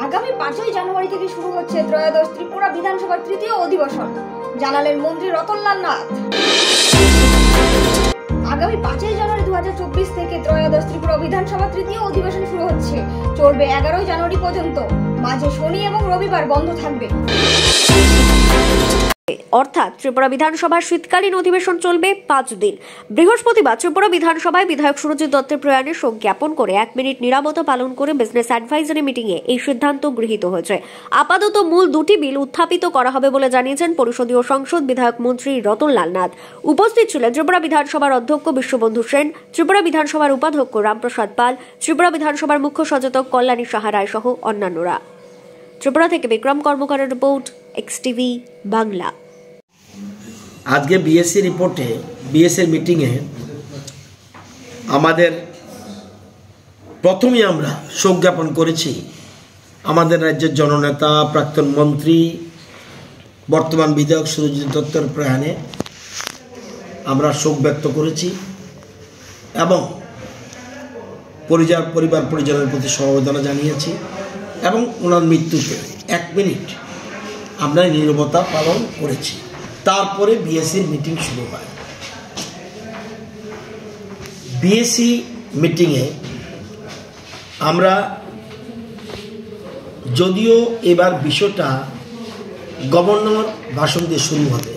আগামী 5ই জানুয়ারি থেকে শুরু হচ্ছে ত্রয়োদশ ত্রিপুরা বিধানসভার তৃতীয় অধিবেশন, জানালেন মন্ত্রী রতনলাল নাথ। আগামী 5ই জানুয়ারি 2024 থেকে ত্রয়োদশ ত্রিপুরা বিধানসভা তৃতীয় অধিবেশন শুরু হচ্ছে, চলবে 11ই জানুয়ারি পর্যন্ত। মাঝে শনি এবং রবিবার বন্ধ থাকবে। অর্থাৎ ত্রিপুরা বিধানসভার শীতকালীন অধিবেশন চলবে 5 দিন। বৃহস্পতিবার ত্রিপুরা বিধানসভায় বিধায়ক সুরজিৎ দত্তের প্রয়াণে শোক জ্ঞাপন করে 1 মিনিট নীরবতা পালন করে বিজনেস অ্যাডভাইজারি মিটিংয়ে এই সিদ্ধান্ত গৃহীত হয়েছে। আপাতত মূল 2টি বিল উত্থাপিত করা হবে বলে জানিয়েছেন পরিষদীয় সংসদ বিধায়ক মন্ত্রী রতনলাল নাথ। উপস্থিত ছিলেন ত্রিপুরা বিধানসভার অধ্যক্ষ বিশ্ববন্ধু সেন, ত্রিপুরা বিধানসভার উপাধ্যক্ষ রামপ্রসাদ পাল, ত্রিপুরা বিধানসভার মুখ্য সচেতক কল্যাণী সাহা রায় সহ অন্যান্যরা। ত্রিপুরা থেকে বিক্রম কর্মকারের রিপোর্ট, এক্সটিভি বাংলা। আজকে বিএসসি রিপোর্টে বিএসসির মিটিংয়ে আমাদের প্রথমেই আমরা শোক জ্ঞাপন করেছি আমাদের রাজ্যের জননেতা প্রাক্তন মন্ত্রী বর্তমান বিধায়ক সুরজিৎ দত্তের প্রয়াণে আমরা শোক ব্যক্ত করেছি এবং পরিবার পরিজনের প্রতি সমবেদনা জানিয়েছি এবং ওনার মৃত্যুতে 1 মিনিট আমরা নীরবতা পালন করেছি। তারপরে বিএসসির মিটিং শুরু হয়। বিএসসি মিটিংয়ে আমরা যদিও এবার বিষয়টা গভর্নর ভাষণ দিয়ে শুরু হবে,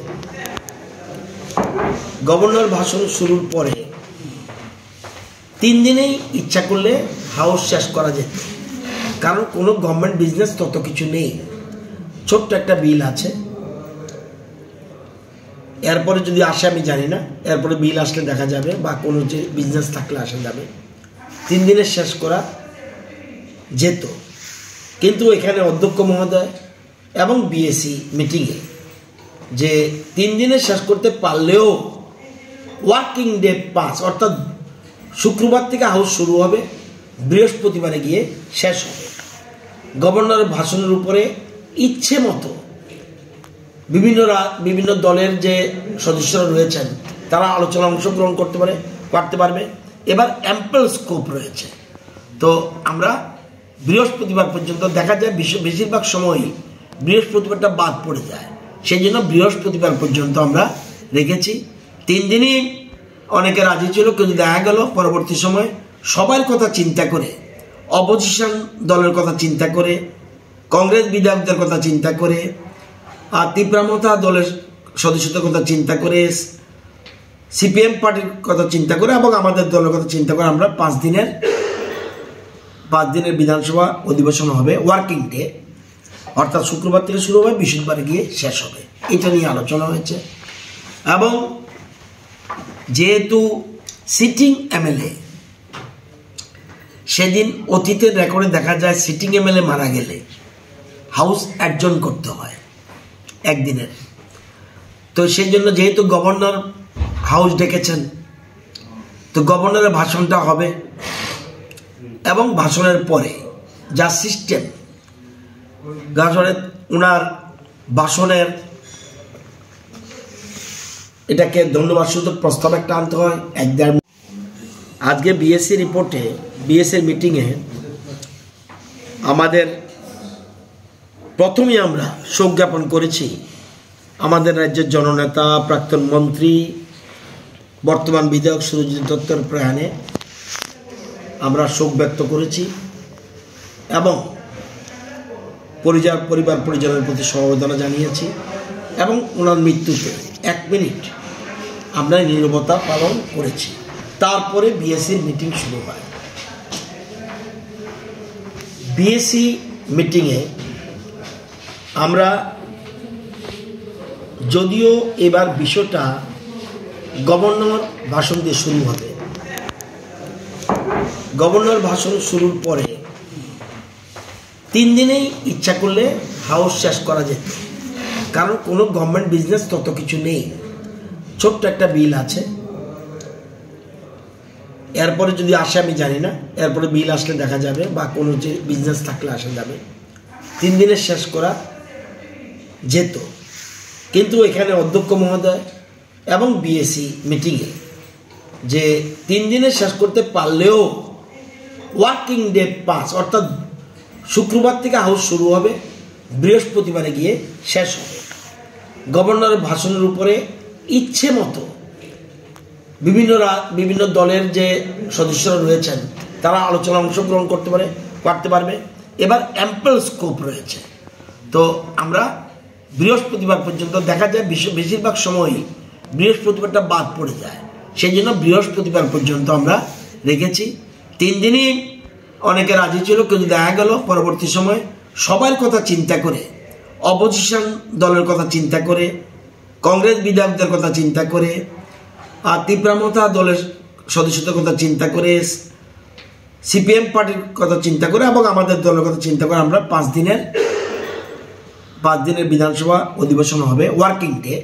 গভর্নর ভাষণ শুরুর পরে 3 দিনেই ইচ্ছা করলে হাউস শেষ করা যেত, কারণ কোনো গভর্নমেন্ট বিজনেস তত কিছু নেই। ছোট্ট একটা বিল আছে, এরপরে যদি আসে আমি জানি না, এরপরে বিল আসলে দেখা যাবে বা কোনো যে বিজনেস থাকলে আসা যাবে। 3 দিনে শেষ করা যেত, কিন্তু এখানে অধ্যক্ষ মহোদয় এবং বিএসসি মিটিংয়ে যে 3 দিনে শেষ করতে পারলেও ওয়ার্কিং ডে 5 অর্থাৎ শুক্রবার থেকে হাউস শুরু হবে, বৃহস্পতিবারে গিয়ে শেষ হবে। গভর্নরের ভাষণের উপরে ইচ্ছে মতো বিভিন্ন দলের যে সদস্যরা রয়েছেন তারা আলোচনা অংশগ্রহণ করতে পারবে। এবার অ্যাম্পল স্কোপ রয়েছে, তো আমরা বৃহস্পতিবার পর্যন্ত দেখা যায় বেশিরভাগ সময়ই বৃহস্পতিবারটা বাদ পড়ে যায়, সেই জন্য বৃহস্পতিবার পর্যন্ত আমরা রেখেছি। 3 দিনই অনেকে রাজি ছিল, কিন্তু দেখা গেল পরবর্তী সময় সবার কথা চিন্তা করে, অপোজিশন দলের কথা চিন্তা করে, কংগ্রেস বিধায়কদের কথা চিন্তা করে, আর তীব্রামতা দলের সদস্যদের কথা চিন্তা করে, সিপিএম পার্টির কথা চিন্তা করে এবং আমাদের দলের কথা চিন্তা করে আমরা 5 দিনের বিধানসভা অধিবেশন হবে ওয়ার্কিং ডে, অর্থাৎ শুক্রবার থেকে শুরু হবে, বৃহস্পতিবারে গিয়ে শেষ হবে। এটা নিয়ে আলোচনা হয়েছে এবং যেহেতু সিটিং এমএলএ, সেদিন অতীতের রেকর্ডে দেখা যায় সিটিং এমএলএ মারা গেলে হাউস অ্যাডজন করতে হয় 1 দিনের। তো সেই জন্য যেহেতু গভর্নর হাউস ডেকেছেন, তো গভর্নরের ভাষণটা হবে এবং ভাষণের পরে যা সিস্টেম, ওনার ভাষণের এটাকে ধন্যবাদ সূচক প্রস্তাব একটা আনতে হয় 1-1.5। আজকে বিএসসি রিপোর্টে বিএসসির মিটিংয়ে আমাদের প্রথমেই আমরা শোক জ্ঞাপন করেছি আমাদের রাজ্যের জননেতা প্রাক্তন মন্ত্রী বর্তমান বিধায়ক সুরজিৎ দত্তের প্রয়াণে আমরা শোক ব্যক্ত করেছি এবং পরিবার পরিজনের প্রতি সমবেদনা জানিয়েছি এবং ওনার মৃত্যুতে 1 মিনিট আমরা নীরবতা পালন করেছি। তারপরে বিএসসির মিটিং শুরু হয়। বিএসসি মিটিংয়ে আমরা যদিও এবার বিষয়টা গভর্নর ভাষণ দিয়ে শুরু হবে, গভর্নর ভাষণ শুরুর পরে 3 দিনেই ইচ্ছা করলে হাউস শেষ করা যেত, কারণ কোনো গভর্নমেন্ট বিজনেস তত কিছু নেই। ছোট্ট একটা বিল আছে, এরপরে যদি আসে আমি জানি না, এরপরে বিল আসলে দেখা যাবে বা কোনো যে বিজনেস থাকলে আসা যাবে। 3 দিনে শেষ করা যেত, কিন্তু এখানে অধ্যক্ষ মহোদয় এবং বিএসসি মিটিংয়ে যে 3 দিনে শেষ করতে পারলেও ওয়ার্কিং ডে 5 অর্থাৎ শুক্রবার থেকে হাউস শুরু হবে, বৃহস্পতিবারে গিয়ে শেষ হবে। গভর্নরের ভাষণের উপরে ইচ্ছে মতো বিভিন্ন দলের যে সদস্যরা রয়েছেন তারা আলোচনা অংশগ্রহণ করতে পারবে। এবার অ্যাম্পল স্কোপ রয়েছে। তো আমরা বৃহস্পতিবার পর্যন্ত দেখা যায় বেশিরভাগ সময়ই বৃহস্পতিবারটা বাদ পড়ে যায়, সেই জন্য বৃহস্পতিবার পর্যন্ত আমরা রেখেছি। 3 দিনই অনেকে রাজি ছিল, কিন্তু দেখা গেল পরবর্তী সময় সবার কথা চিন্তা করে, অপোজিশন দলের কথা চিন্তা করে, কংগ্রেস বিধায়কদের কথা চিন্তা করে, আর তীব্রামতা দলের সদস্যদের কথা চিন্তা করে, সিপিএম পার্টির কথা চিন্তা করে এবং আমাদের দলের কথা চিন্তা করে আমরা 5 দিনের বিধানসভা অধিবেশন হবে, ওয়ার্কিং ডে,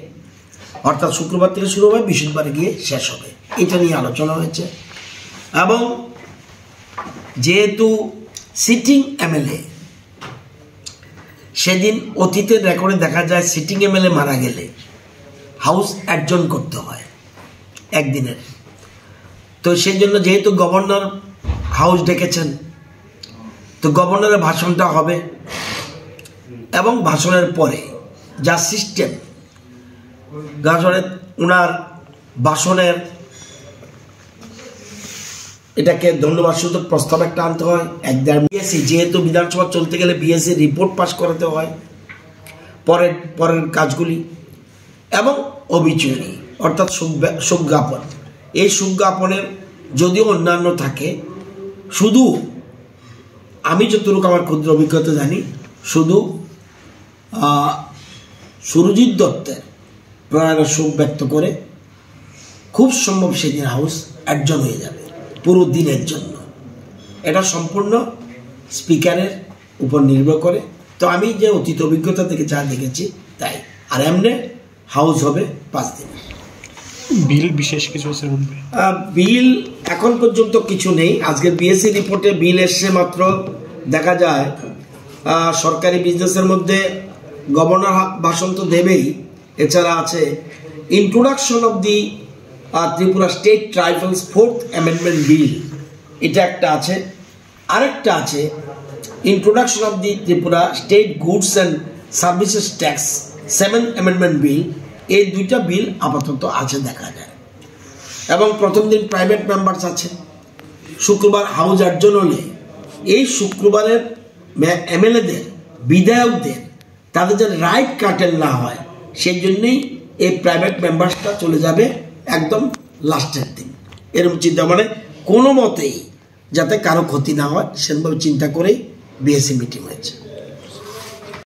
অর্থাৎ শুক্রবার থেকে শুরু হবে, বৃহস্পতিবারে গিয়ে শেষ হবে। এটা নিয়ে আলোচনা হয়েছে। এবং যেহেতু সিটিং এমএলএ, সেদিন অতীতের রেকর্ডে দেখা যায় সিটিং এমএলএ মারা গেলে হাউস অ্যাডজন করতে হয় একদিনের। তো সেই জন্য যেহেতু গভর্নর হাউস ডেকেছেন, তো গভর্নরের ভাষণটা হবে এবং ভাষণের পরে যা সিস্টেম, ওনার ভাষণের এটাকে ধন্যবাদ সূচক প্রস্তাব একটা আনতে হয়, বিএসসি যেহেতু বিধানসভা চলতে গেলে বিএসসি রিপোর্ট পাস করাতে হয়, পরের কাজগুলি, এবং অবিচুরি অর্থাৎ শোক জ্ঞাপন। এই শোক জ্ঞাপনের যদিও অন্যান্য থাকে, শুধু আমি যতটুকু আমার ক্ষুদ্র অভিজ্ঞতা জানি, শুধু সুরজিৎ দত্তের প্রয়াণের শোক ব্যক্ত করে খুব সম্ভব সেদিন হাউস অ্যাডজন হয়ে যাবে পুরো দিনের জন্য। এটা সম্পূর্ণ স্পিকারের উপর নির্ভর করে। তো আমি যে অতীত অভিজ্ঞতা থেকে যা দেখেছি তাই। আর এমনি হাউস হবে 5 দিন। বিল বিশেষ কিছু বিল এখন পর্যন্ত কিছু নেই। আজকের বিএসসি রিপোর্টে বিল এসছে মাত্র, দেখা যায় সরকারি বিজনেসের মধ্যে গভর্নর ভাষণ তো দেবেই, এছাড়া আছে introduction of the Tripura state tribals 4th amendment bill, এটা একটা আছে। আরেকটা আছে introduction of the Tripura state goods and services tax 7th amendment bill. এই 2টা বিল আপাতত আছে দেখা যায়। এবং প্রথম দিন প্রাইভেট মেম্বার্স আছে। শুক্রবার হাউস অ্যাডজন হলে এই শুক্রবারের এমএলএদের, বিধায়কদের, তাদের যেন রাইট কাটেল না হয়, সেই জন্যেই এই প্রাইভেট মেম্বার্সটা চলে যাবে একদম লাস্টের দিন। এরকম চিন্তা, মানে কোনো মতেই যাতে কারো ক্ষতি না হয় সেরকমভাবে চিন্তা করেই বিএসসি মিটিং হয়েছে।